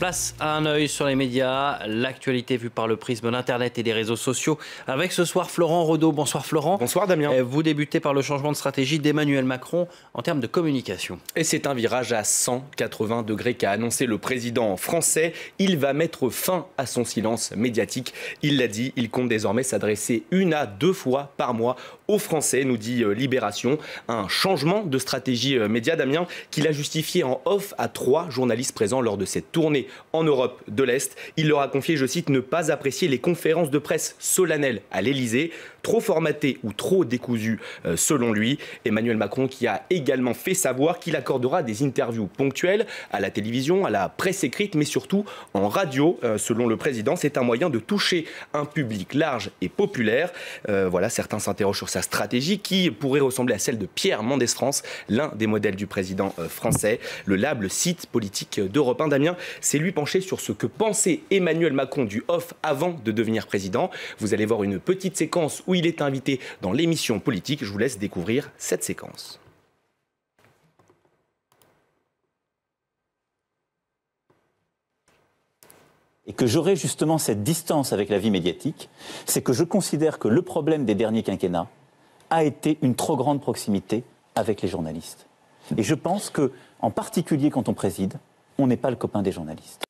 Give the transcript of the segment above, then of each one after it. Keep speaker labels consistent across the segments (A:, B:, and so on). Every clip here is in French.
A: Place à un œil sur les médias, l'actualité vue par le prisme d'Internet et des réseaux sociaux. Avec ce soir Florent Redeau. Bonsoir Florent.
B: Bonsoir Damien.
A: Vous débutez par le changement de stratégie d'Emmanuel Macron en termes de communication.
B: Et c'est un virage à 180 degrés qu'a annoncé le président français. Il va mettre fin à son silence médiatique. Il l'a dit, il compte désormais s'adresser 1 à 2 fois par mois aux Français, nous dit Libération. Un changement de stratégie média, Damien, qu'il a justifié en off à 3 journalistes présents lors de cette tournée en Europe de l'Est. Il leur a confié, je cite, ne pas apprécier les conférences de presse solennelles à l'Elysée, trop formatées ou trop décousues selon lui. Emmanuel Macron qui a également fait savoir qu'il accordera des interviews ponctuelles à la télévision, à la presse écrite, mais surtout en radio. Selon le président, c'est un moyen de toucher un public large et populaire. Voilà, certains s'interrogent sur sa stratégie qui pourrait ressembler à celle de Pierre Mendès France, l'un des modèles du président français. Le LAB, le site politique d'Europe 1, Damien, c'est lui penché sur ce que pensait Emmanuel Macron du off avant de devenir président. Vous allez voir une petite séquence où il est invité dans l'émission politique. Je vous laisse découvrir cette séquence.
C: Et que j'aurai justement cette distance avec la vie médiatique, c'est que je considère que le problème des derniers quinquennats a été une trop grande proximité avec les journalistes. Et je pense que, en particulier quand on préside, on n'est pas le copain des journalistes.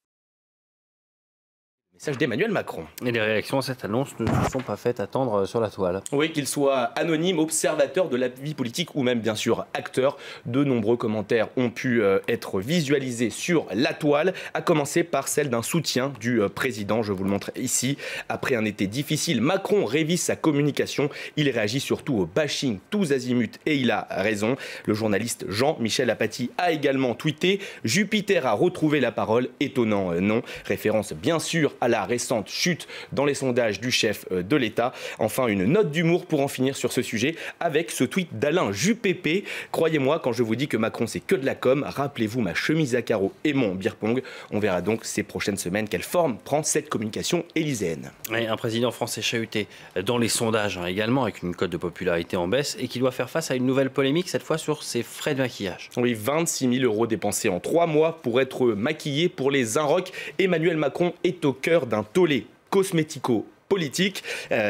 B: Message d'Emmanuel Macron.
A: Et les réactions à cette annonce ne se sont pas faites attendre sur la toile.
B: Oui, qu'il soit anonyme, observateur de la vie politique ou même bien sûr acteur. De nombreux commentaires ont pu être visualisés sur la toile, à commencer par celle d'un soutien du président. Je vous le montre ici. Après un été difficile, Macron révise sa communication. Il réagit surtout au bashing tous azimuts et il a raison. Le journaliste Jean-Michel Apathy a également tweeté « Jupiter a retrouvé la parole, étonnant non ». Référence bien sûr à la récente chute dans les sondages du chef de l'État. Enfin, une note d'humour pour en finir sur ce sujet avec ce tweet d'Alain Juppé. Croyez-moi quand je vous dis que Macron c'est que de la com, rappelez-vous ma chemise à carreaux et mon beer pong. On verra donc ces prochaines semaines quelle forme prend cette communication élyséenne.
A: Et un président français chahuté dans les sondages également, avec une cote de popularité en baisse et qui doit faire face à une nouvelle polémique, cette fois sur ses frais de maquillage.
B: Oui, 26 000 € dépensés en 3 mois pour être maquillé pour les Inrocks. Emmanuel Macron est au cœur d'un tollé cosmético-politique.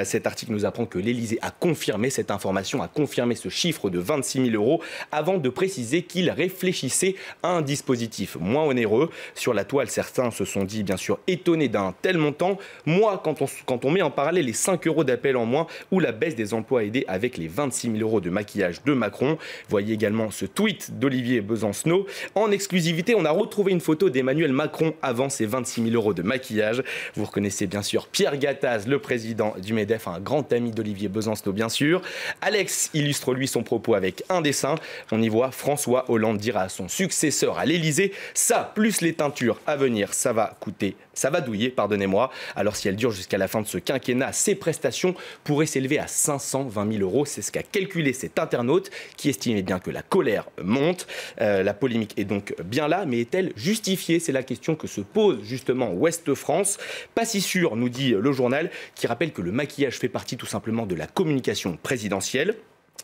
B: Cet article nous apprend que l'Elysée a confirmé cette information, a confirmé ce chiffre de 26 000 € avant de préciser qu'il réfléchissait à un dispositif moins onéreux. Sur la toile, certains se sont dit bien sûr étonnés d'un tel montant. Moi, quand on met en parallèle les 5 € d'appel en moins ou la baisse des emplois aidés avec les 26 000 € de maquillage de Macron, voyez également ce tweet d'Olivier Besancenot. En exclusivité, on a retrouvé une photo d'Emmanuel Macron avant ses 26 000 € de maquillage. Vous reconnaissez bien sûr Pierre Gattaz, le président du MEDEF, un grand ami d'Olivier Besancenot bien sûr. Alex illustre lui son propos avec un dessin. On y voit François Hollande dire à son successeur à l'Elysée « Ça, plus les teintures à venir, ça va douiller, pardonnez-moi. Alors si elles durent jusqu'à la fin de ce quinquennat, ces prestations pourraient s'élever à 520 000 €. C'est ce qu'a calculé cet internaute qui estimait bien que la colère monte. La polémique est donc bien là, mais est-elle justifiée? C'est la question que se pose justement Ouest France. Pas si sûr, nous dit le journal, qui rappelle que le maquillage fait partie tout simplement de la communication présidentielle.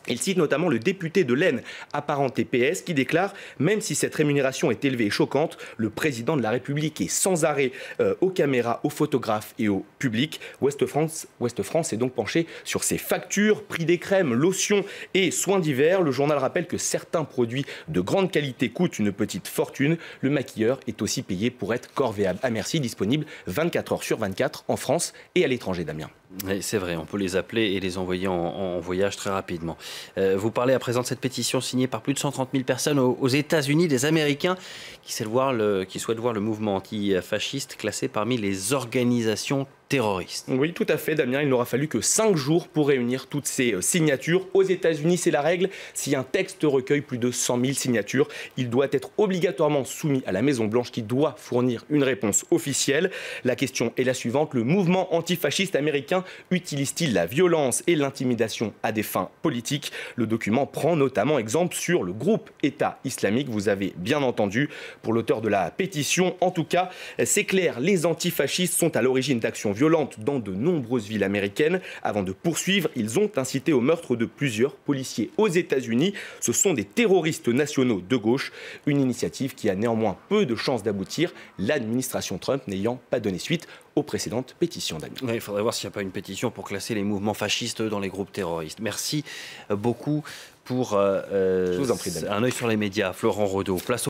B: Il cite notamment le député de l'Aisne apparenté PS qui déclare « Même si cette rémunération est élevée et choquante, le président de la République est sans arrêt aux caméras, aux photographes et au public. » Ouest France est donc penché sur ses factures, prix des crèmes, lotions et soins divers. Le journal rappelle que certains produits de grande qualité coûtent une petite fortune. Le maquilleur est aussi payé pour être corvéable à merci, disponible 24 heures sur 24 en France et à l'étranger, Damien.
A: Oui, c'est vrai, on peut les appeler et les envoyer en voyage très rapidement. Vous parlez à présent de cette pétition signée par plus de 130 000 personnes aux États-Unis, des Américains qui souhaitent voir le mouvement antifasciste classé parmi les organisations terroristes.
B: Oui, tout à fait, Damien. Il n'aura fallu que 5 jours pour réunir toutes ces signatures. Aux États-Unis, c'est la règle. Si un texte recueille plus de 100 000 signatures, il doit être obligatoirement soumis à la Maison-Blanche qui doit fournir une réponse officielle. La question est la suivante. Le mouvement antifasciste américain utilise-t-il la violence et l'intimidation à des fins politiques? Le document prend notamment exemple sur le groupe État islamique. Vous avez bien entendu, pour l'auteur de la pétition, en tout cas, c'est clair, les antifascistes sont à l'origine d'actions violentes dans de nombreuses villes américaines. Avant de poursuivre, ils ont incité au meurtre de plusieurs policiers aux États-Unis. Ce sont des terroristes nationaux de gauche, une initiative qui a néanmoins peu de chances d'aboutir, l'administration Trump n'ayant pas donné suite aux précédentes pétitions d'amis.
A: Il faudrait voir s'il n'y a pas une pétition pour classer les mouvements fascistes dans les groupes terroristes. Merci beaucoup pour
B: Je vous en prie, Damien.
A: un œil sur les médias. Florent Redeau. Place